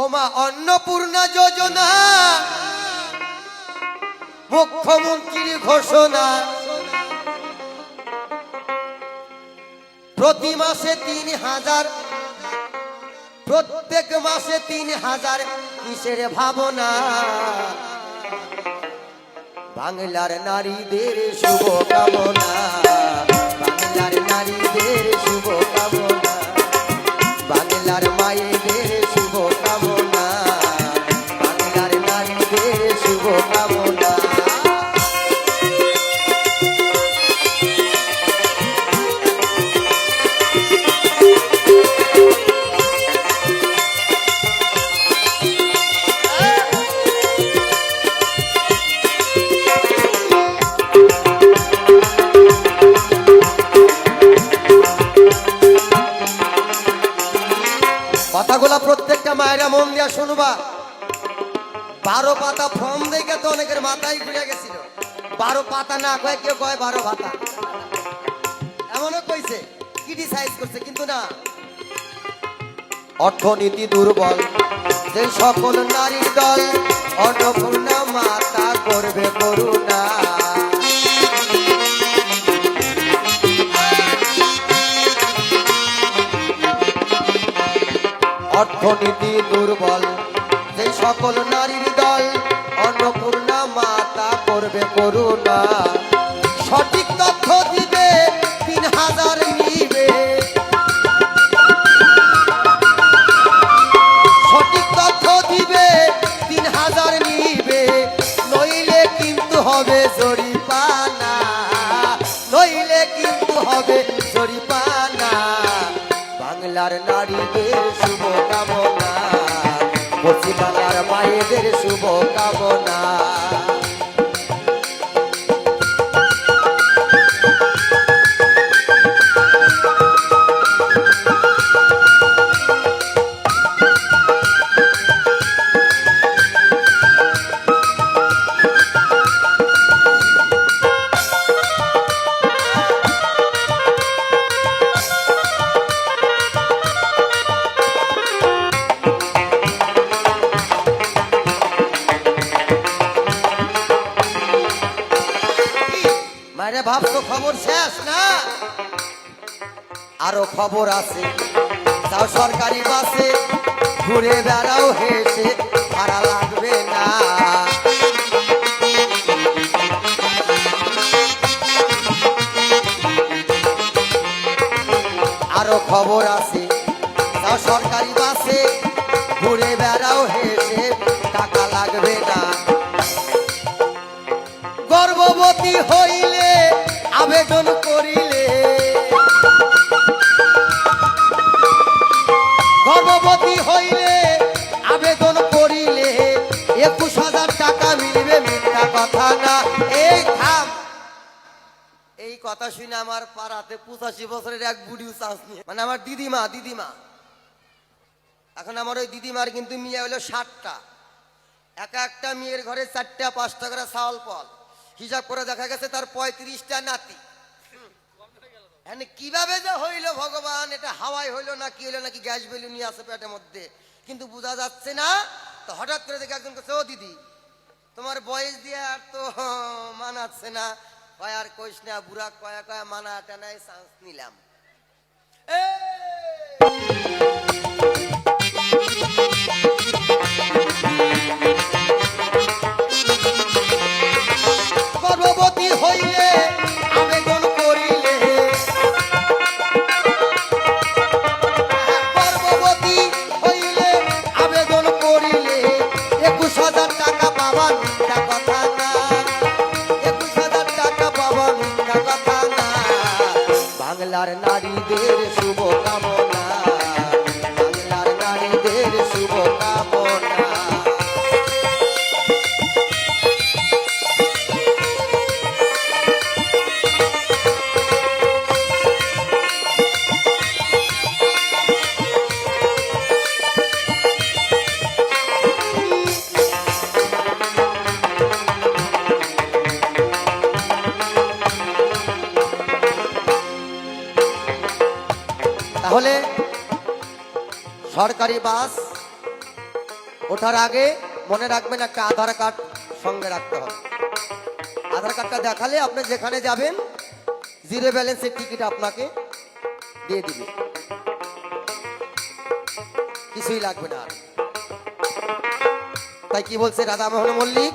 ওমা অন্নপূর্ণা যোজনা মুখ্যমন্ত্রীর ঘোষণা, প্রতি মাসে ৩,০০০, প্রত্যেক মাসে ৩,০০০, কিসের ভাবনা? বাংলার নারীদের শুভ কামনা, বাংলার নারীদের শুভ কামনা, বাংলার মায়েদের শুভ কামনা, বাংলার নারীদের শুভ কামনা। কথাগুলা প্রত্যেকটা মায়েরা মন দিয়া শুনবা। 12 পাতা ফর্ম দেখে তো অনেকের মাথায় ঘুরে গেছিল। 12 পাতা না কয় কেউ কয় 12 পাতা, এমনও কইছে, ক্রিটিসাইজ করছে, কিন্তু না। অর্থনীতি দুর্বল যে সকল নারীর দল, অন্নপূর্ণা মাতা করবে করুণা। অর্থনীতি দুর্বল যে সকল নারীর দল, অন্নপূর্ণা মাতা করবে করুণা। সঠিক তথ্য দিবে ৩,০০০ নিবে, সঠিক তথ্য দিবে ৩,০০০ নিবে, নইলে কিন্তু হবে জরিমানা, নইলে কিন্তু হবে জরিমানা। বাংলার নারীদের শুভ কামনা, পশ্চিমবাংলার মায়েদের শুভ কামনা। মায়েরা ভাবছো খবর শেষ না, আরো খবর আছে। যাও সরকারি বাসে, ঘুরে বেড়াও হেসে, ভাড়া লাগবে না। আরো খবর আছে। যাও সরকারি বাসে, ঘুরে বেড়াও হেসে, টাকা লাগবে না। গর্ভবতী হইলে আবেদন করিলে, গর্ভবতী হইলে আবেদন করিলে ২১,০০০ টাকা মিলবে, মিথ্যা কথা না। এই থাম, এই কথা শুনে আমার পাড়াতে ৮৫ বছরের এক বুড়িও চান্স নিয়ে, মানে আমার দিদিমা, দিদিমা এখন আমার ওই দিদিমার কিন্তু মেয়ে হলো ৬০টা। একটা মেয়ের ঘরে ৪টা ৫টা করে চাউল ফল, হিসাব করে দেখা গেছে তার ৩৫টা নাতি। কিভাবে যে হইল ভগবান, এটা হাওয়াই হইলো না কি হইলো, নাকি গ্যাস বেলুনি আছে পেটের মধ্যে, কিন্তু বোঝা যাচ্ছে না। তো হঠাৎ করে দেখে একজন কাছে, ও দিদি তোমার বয়স দিয়ে আর তো মানাচ্ছে না। কয় আর কইস না, বুড়া কয়া কয়া মানা টানায় চান্স নিলাম। গর্ভবতী হইলে আবেদন করিলে, গর্ভবতী হইলে আবেদন করিলে ২১,০০০ টাকা পাবা, মিথ্যা কথা না। ২১,০০০ টাকা পাবা, মিথ্যা কথা না। বাংলার নারীদের শুভ কামনা, বাংলার নারীদের শুভ কামনা। তাহলে সরকারি বাস ওঠার আগে মনে রাখবেন একটা আধার কার্ড সঙ্গে রাখতে হবে। আধার কার্ডটা দেখালে আপনি যেখানে যাবেন জিরো ব্যালেন্সের টিকিট আপনাকে দিয়ে দিবে, কিছুই লাগবে না। তাই কি বলছে রাধামোহন মল্লিক,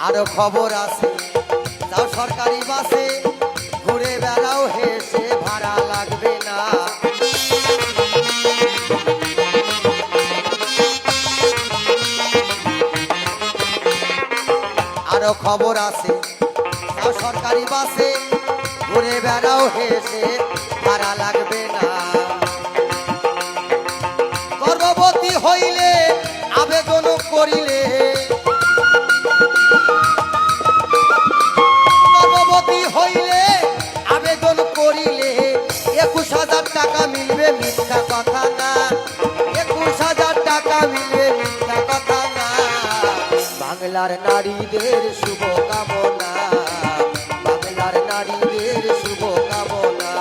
আরো খবর আছে যাও সরকারি বাসে, ঘুরে বেড়াও হেসে ভাড়া লাগবে না। আরো খবর আছে যাও সরকারি বাসে, ঘুরে বেড়াও হেসে ভাড়া লাগবে না। গর্ভবতী হইলে আবেদন করিলে, গর্ভবতী হইলে আবেদন করিলে 21,000 টাকা মিলবে, মিথ্যা কথা না। 21,000 টাকা মিলবে, মিথ্যা কথা না। বাংলার নারীদের শুভ কামনা, বাংলার নারীদের শুভ কামনা।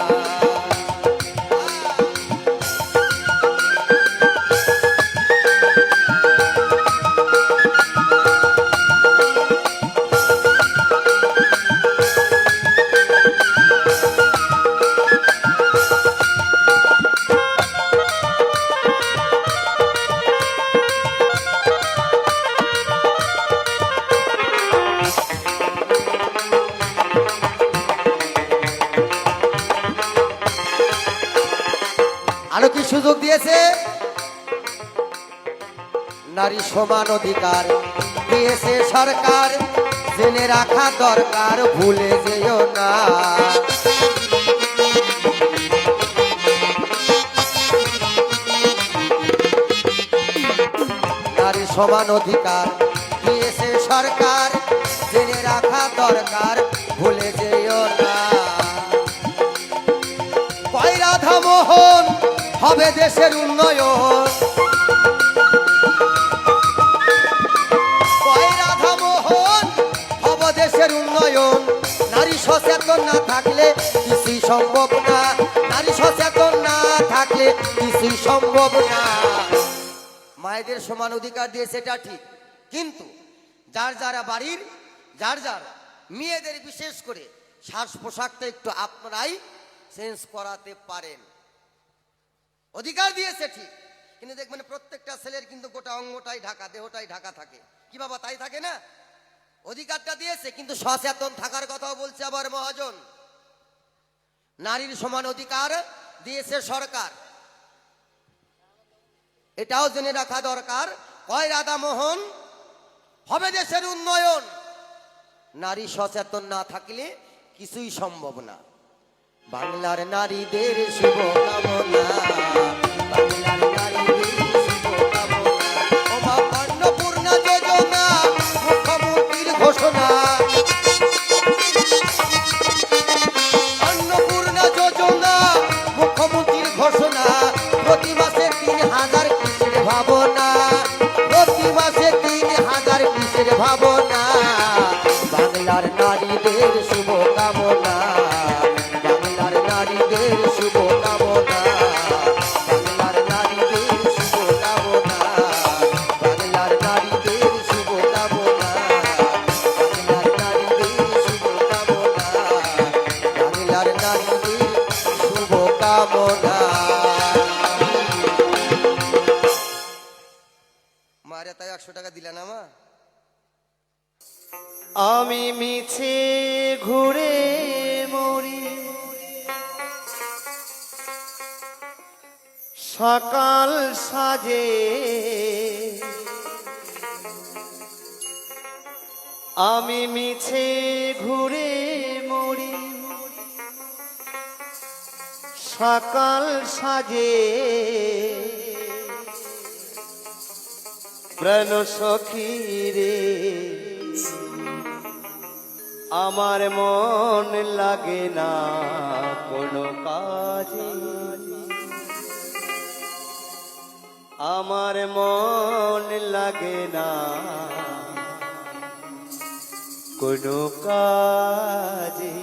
আরো কি সুযোগ দিয়েছে, নারী সমান অধিকার দিয়েছে সরকার, জেনে রাখা দরকার ভুলে যেও না। নারী সমান অধিকার দিয়েছে সরকার, জেনে রাখা দরকার ভুলে যেও না। কয় রাধামোহন হবে দেশের উন্নয়ন, কয় রাধামোহন হবে দেশের উন্নয়ন। নারী সচেতন না থাকলে কিছুই সম্ভব না, নারী সচেতন না থাকলে কিছুই সম্ভব না। মায়েদের সমান অধিকার দিয়েছে এটা ঠিক, কিন্তু যার যারা বাড়ির যার যার মেয়েদের বিশেষ করে সাজ পোশাকটা একটু আপনারাই চেঞ্জ করাতে পারেন। অধিকার দিয়েছে ঠিক, কিন্তু দেখবেন প্রত্যেকটা ছেলের কিন্তু গোটা অঙ্গটাই ঢাকা, দেহটাই ঢাকা থাকে। কি বাবা তাই থাকে না? অধিকারটা দিয়েছে, কিন্তু সচেতন থাকার কথাও বলছে আবার মহাজন। নারীর সমান অধিকার দিয়েছে সরকার, এটাও জেনে রাখা দরকার। কয় রাধামোহন হবে দেশের উন্নয়ন, নারী সচেতন না থাকলে কিছুই সম্ভব না। বাংলার নারীদের শুভ কামনা, বাংলার নারীদের শুভ কামনা। ওমা অন্নপূর্ণা যোজনা মুখ্যমন্ত্রীর ঘোষণা, অন্নপূর্ণা যোজনা মুখ্যমন্ত্রীর ঘোষণা। প্রতি মাসে 3,000 কিসের ভাবনা, প্রতি মাসে 3,000 কিসের ভাবনা। বাংলার নারীদের শুভ কামনা, বাংলার নারীদের শুভ কামনা, বাংলার নারীদের শুভ কামনা, বাংলার নারীদের শুভ কামনা, বাংলার নারীদের শুভ কামনা, বাংলার নারীদের শুভ কামনা। মারে তাই 100 টাকা দিলা না মা? আমি মিছে ঘুরে মরি, সকাল সাজে আমি মিছে ঘুরে মরি, সকাল সাজে প্রাণ সখী রে আমার মন লাগে না কোনো কাজে, আমার মন লাগে না কোনো কাজে।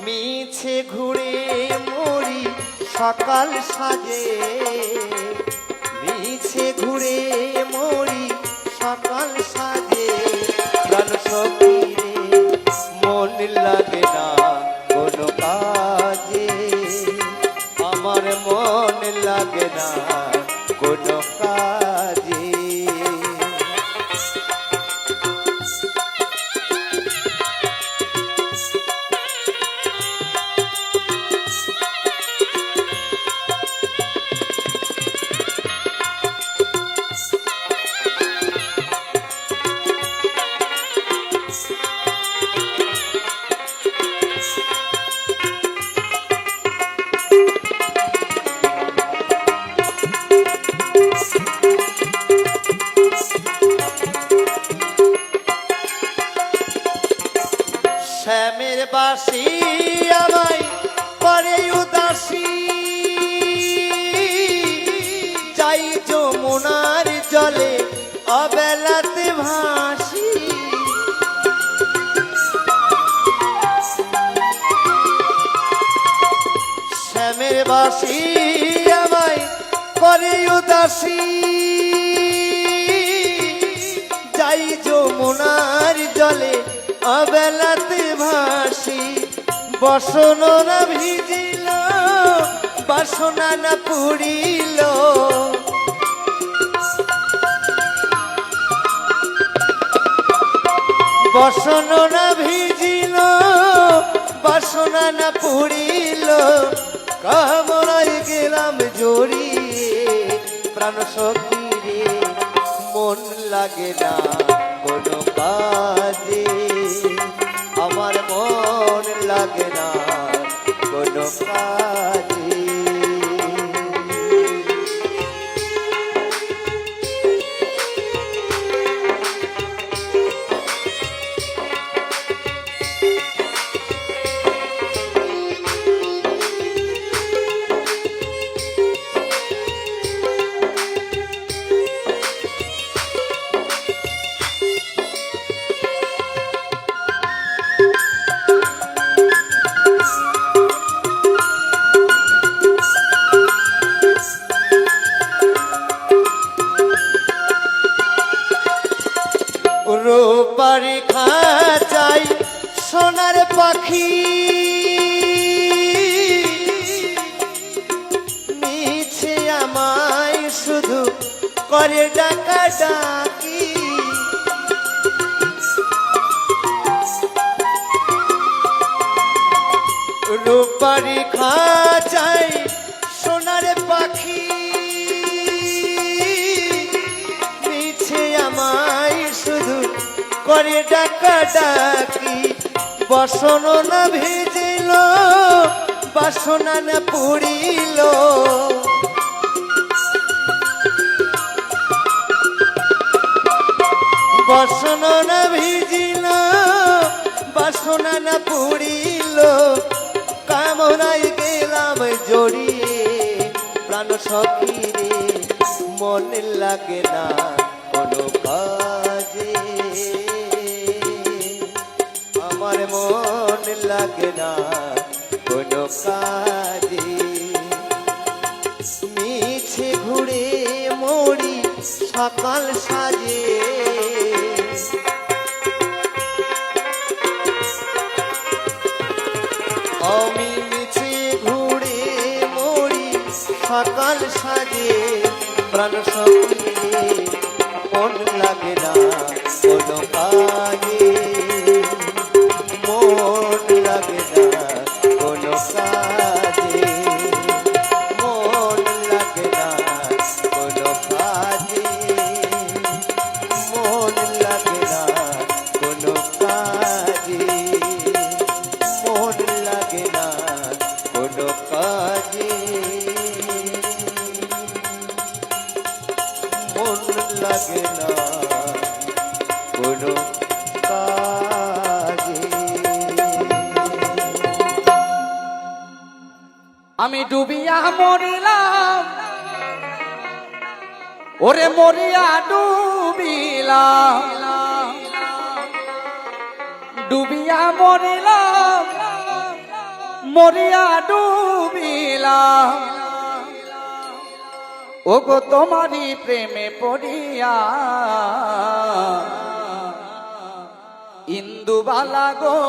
মিছে ঘুরে মরি সকাল সাজে, মিছে ঘুরে মরি সকাল সাজে। প্রাণ সখী রে মন লাগে না কোনো কাজে, আমার মন লাগে না কোনো কাজে। শ্যামের বাসি আমায় করে উদাসী, যাই যমুনার জলে অবেলাতে ভাসি। শ্যামের বাসি আমায় করে উদাসী, যাই যমুনার জলে অবেলাতে ভাসি। বসন না ভিজিল বাসনা না পুরিল, বসন না ভিজিল বাসনা না পুরিল। কামনায় গেলাম জড়িয়ে প্রাণ সখী রে মন লাগে না কোনো কাজে, আমার মন লাগে না কোনো কাজে। রূপার খাঁচাই সোনার পাখি, মিছে আমায় শুধু করে ডাকা ডাকি। রূপার খাঁচাই সোনার পাখি, মিছে আমায় শুধু করে ডাকা ডাকি। বসন না ভিজিল বাসনা না পুরিল, বসন না ভিজিল বাসনা না পুরিল। কামনায় গেলাম জড়িয়ে প্রাণ সখী রে মন লাগে না কোনো কাজে, আমার মন লাগে না কোনো কাজে। মিছে ঘুরে মরি সকাল সাজে, আমি মিছে ঘুরে মরি সকাল সাজে। প্রাণ সখী রে মন লাগে না কোনো কাজে, মন লাগে না কোনো কাজে, মন লাগে না কোনো কাজে, মন লাগে না লাগে না কোনো কাজে। আমি ডুবিয়া মরিলাম, ওরে মরিয়া ডুবিলাম, ডুবিয়া মরিলাম, মরিয়া ডুবিলাম, ওগো তোমারই প্রেমে পড়িয়া। ইন্দুবালা গো,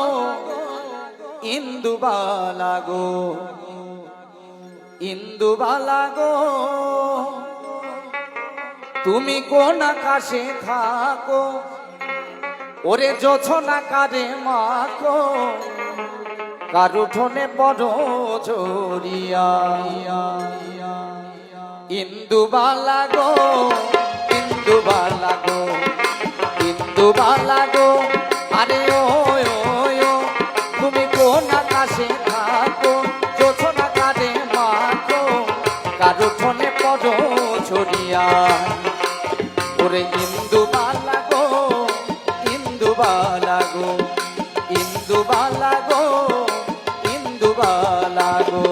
ইন্দুবালা গো, ইন্দুবালা গো, তুমি কোন আকাশে থাকো, ওরে জোছনা কারে মাখো, কারু ঠোনে বড় ঝরিয়া। ইন্দুবালা গো, ইন্দুবালা গো, ইন্দুবালা গো, আরে ও ও, তুমি কোন আকাশে থাকো, জোছনা কারে মাখো, কারু ঠোনে বড় ঝরিয়া। ওরে ইন্দুবালা গো, ইন্দুবালা গো, ইন্দুবালা গো, ইন্দুবালা গো।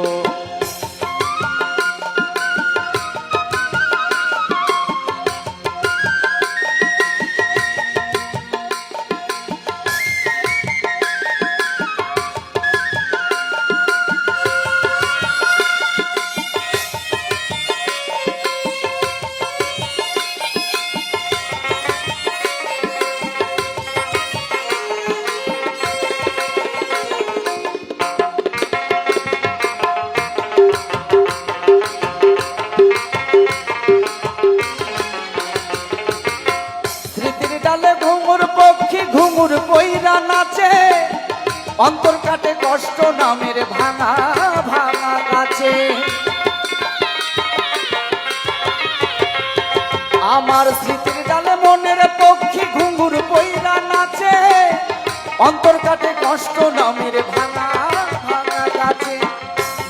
ঘুঙুর কইরা নাচে, অন্তর কাটে কষ্ট নামের ভাঙা ভাঙা গাছে। আমার স্মৃতির ডালে মনের পক্ষী ঘুঙুর কইরা নাচে, অন্তর কাটে কষ্ট নামের ভাঙা ভাঙা গাছে।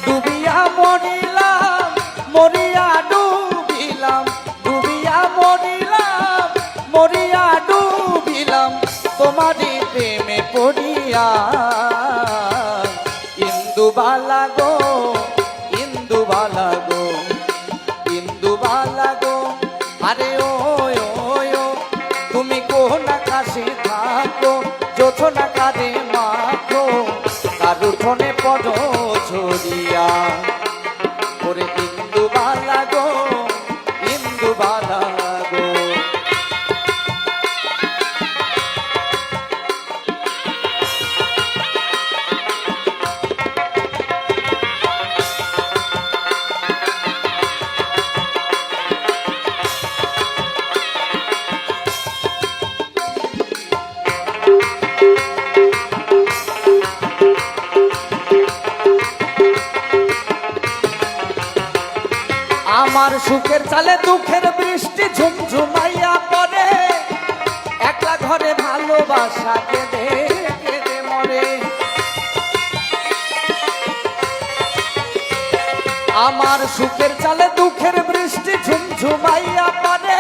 ডুবিয়া মরিলাম, মরিয়া ডুবিলাম, ডুবিয়া মরিলাম, মরিয়া ডুবিলাম, তোমারই প্রেমে পড়িয়া। ইন্দুবালা গো, ইন্দুবালা গো, ইন্দুবালা গো, আরে ও ও, তুমি কোন আকাশে থাকো, জোছনা কাঁধে মাখো, কারু ঠোনে পড় ঝরিয়া। ওরে ইন্দুবালা গো, ইন্দুবালা গো। আমার সুখের চালে দুঃখের বৃষ্টি ঝুমঝুমাইয়া পড়ে, একলা ঘরে ভালোবাসা কেঁদে কেঁদে মরে। আমার সুখের চালে দুঃখের বৃষ্টি ঝুমঝুমাইয়া পড়ে,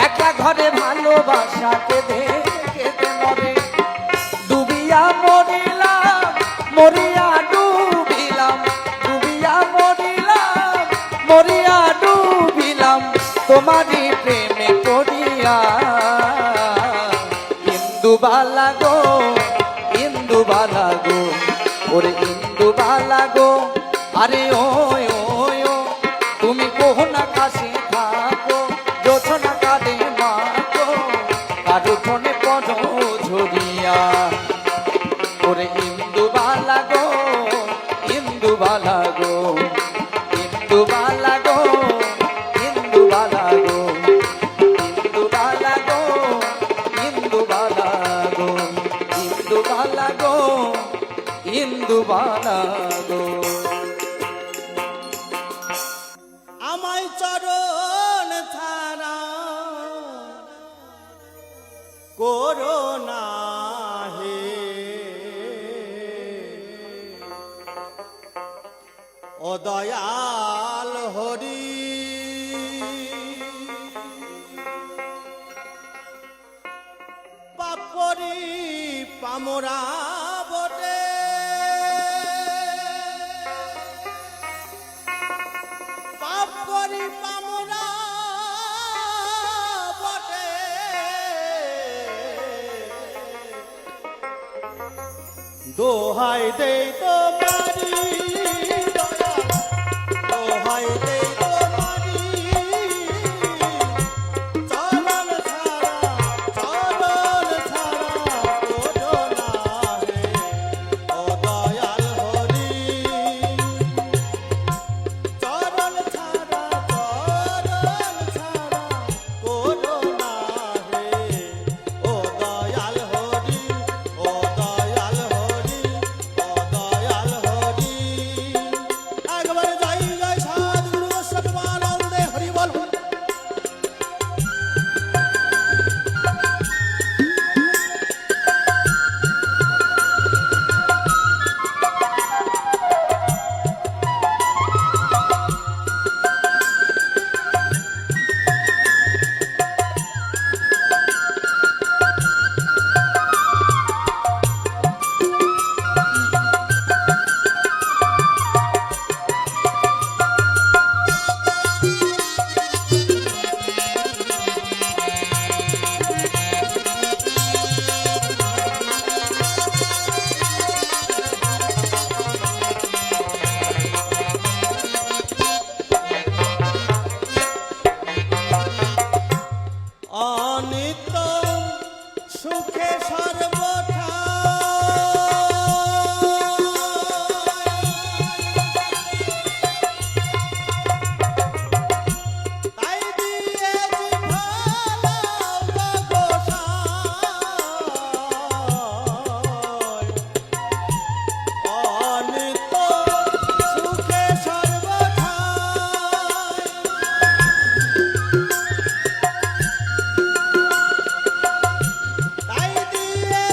একলা ঘরে ভালোবাসা কেঁদে কেঁদে মরে। ডুবিয়া মরিলাম, মরিয়া ডুবিলাম, ডুবিয়া মরিলাম, মরিয়া ডুবিলাম, তোমারই প্রেমে পড়িয়া। ইন্দুবালা গো, ইন্দুবালা গো, ওরে ইন্দুবালা গো, আরে ও ও, তুমি কোন আকাশে থাকো, জোছনা কাঁধে মাখো, কারু ঠোনে পড় ঝরিয়া। ওরে ইন্দুবালা গো, ইন্দুবালা গো, ইন্দুবালা গো, ইন্দুবালা গো, ইন্দুবালা গো, ইন্দুবালা গো, ইন্দুবালা গো, ইন্দুবালা গো। আমায় চরণ ছাড়া করোনা হে, ও দয়াল হরি পামরা বটে পাপ করি পামরা বটে দোহাই দেই তোমারি দয়াল, দোহাই দেই তোমারি চরণ ছাড়া কোনো নাহে ও দয়াল হরি চরণ ছাড়া কোনো নাহে ও দয়াল হরি ও দয়াল হরি ও দয়াল হরি একবারে যাই যাই সাধুগুরু সতমানন্দে হরি বল অনিত্য সুখে সর্বথা তাই দিয়ে জিভালাও গোসাই অনিত্য সুখে সর্বথা তাই দিয়ে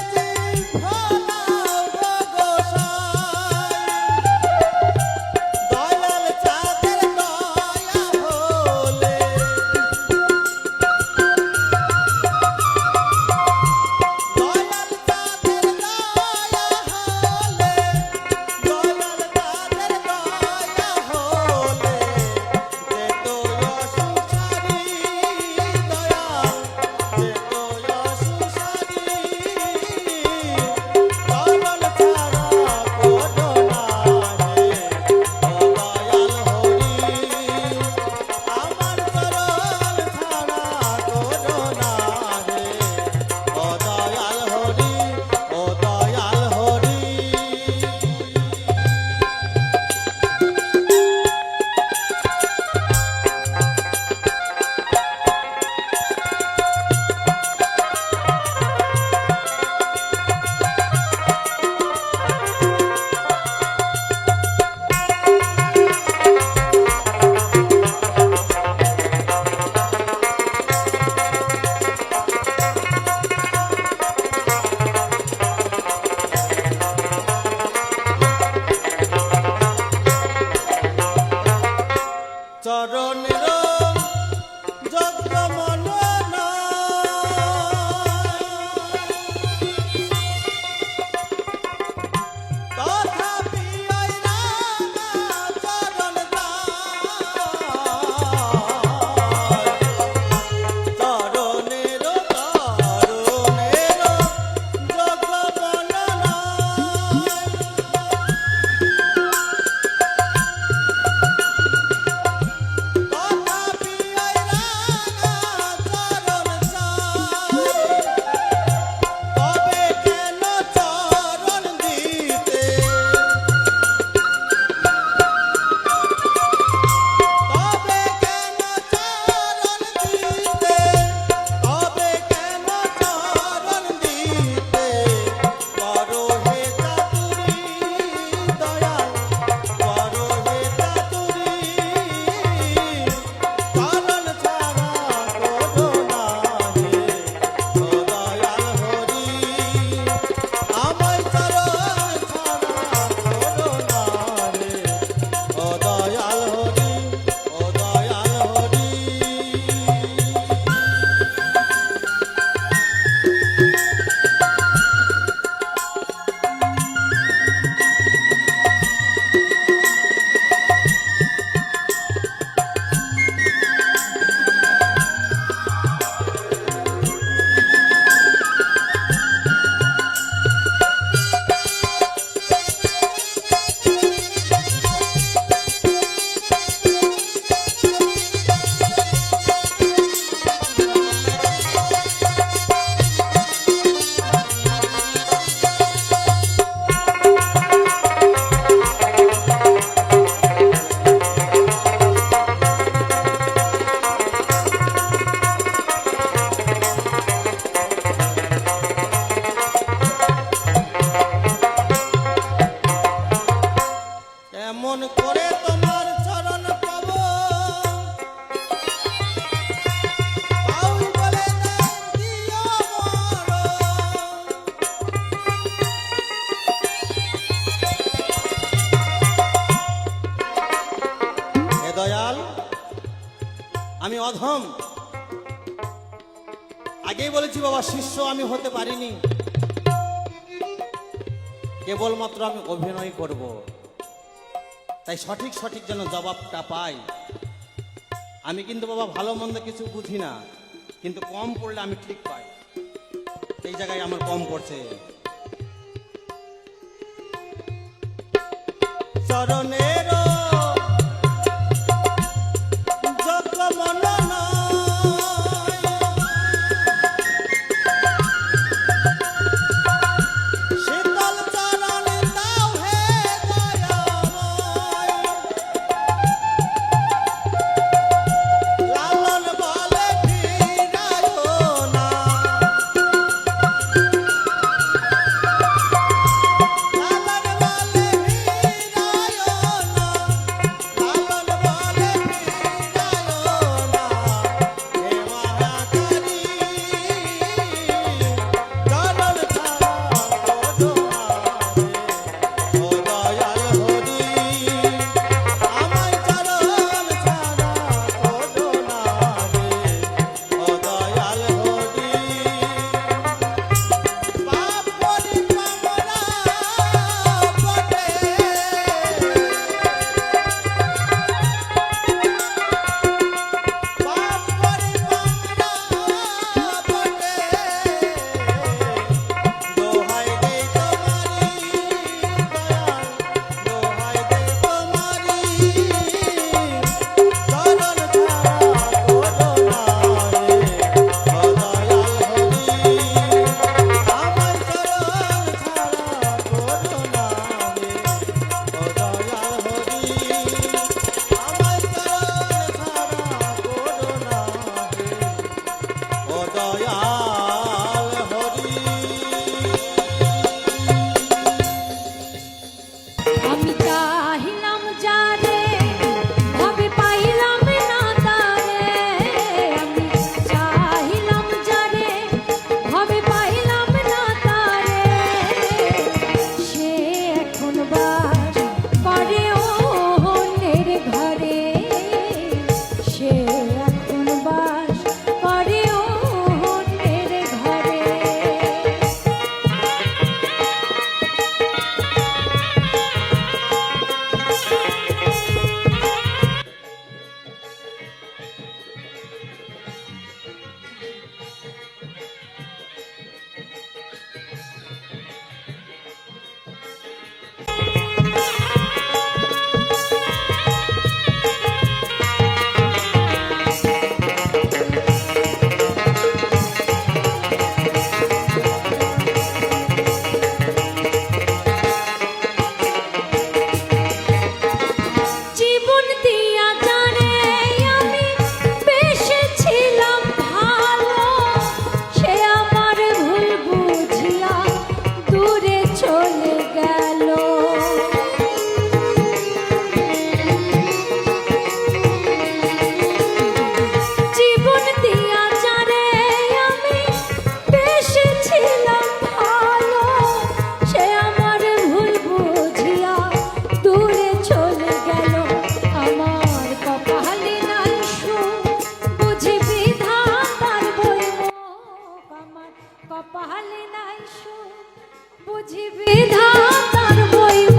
অধম। আগেই বলেছি বাবা, শিষ্য আমি হতে পারিনি, কেবলমাত্র আমি অভিনয় করব। তাই সঠিক সঠিক যেন জবাবটা পাই। আমি কিন্তু বাবা ভালো মন্দ কিছু বুঝি না, কিন্তু কম পড়লে আমি ঠিক পাই। এই জায়গায় আমার কম পড়ছে। চরণের যত মননা শীতল চরণ দাও হে দয়াময়। লালন বলে ফিরায়ো না, লালন বলে ফিরায়ো না, লালন বলে ফিরায়ো না। হে মহাকালী চরণ ছাড়া করো না রে, ও দয়াল হরি আমায় চরণ ছাড়া করো না রে, ও দয়াল হরি। পাপ করি আমরা বটে, পাপ করি আমরা বটে, দোহাই দেই তোমারি দয়াল, দোহাই দেই তোমারি চরণ ছাড়া করো না রে, ও দয়াল হরি আমায় চরণ ছাড়া করো না রে, ও দয়াল হরি আমায় চরণ ছাড়া করো না রে, ও দয়াল হরি। আমি চাহিলাম যারে ভাবে পাইলাম না তারে, আমি চাহিলাম যারে ভাবে পাইলাম না তারে, সে এখন বাস করে অন্যের ঘরে, সে এখন বাস করে অন্যের ঘরে। জীবন দিয়া জানে আমি বেসেছিলাম ভালো, সে আমার ভুল বুঝিয়া দূরে চলে গেল। জীবন দিয়া জানে আমি বেসেছিলাম ভালো, সে আমার ভুল বুঝিয়া দূরে চলে গেল। আমার কপালে নাই সুখ, বুঝি বিধাতার বইমুখ, আমার কপালে নাই সুখ, বুঝি বিধাতার বইমুখ।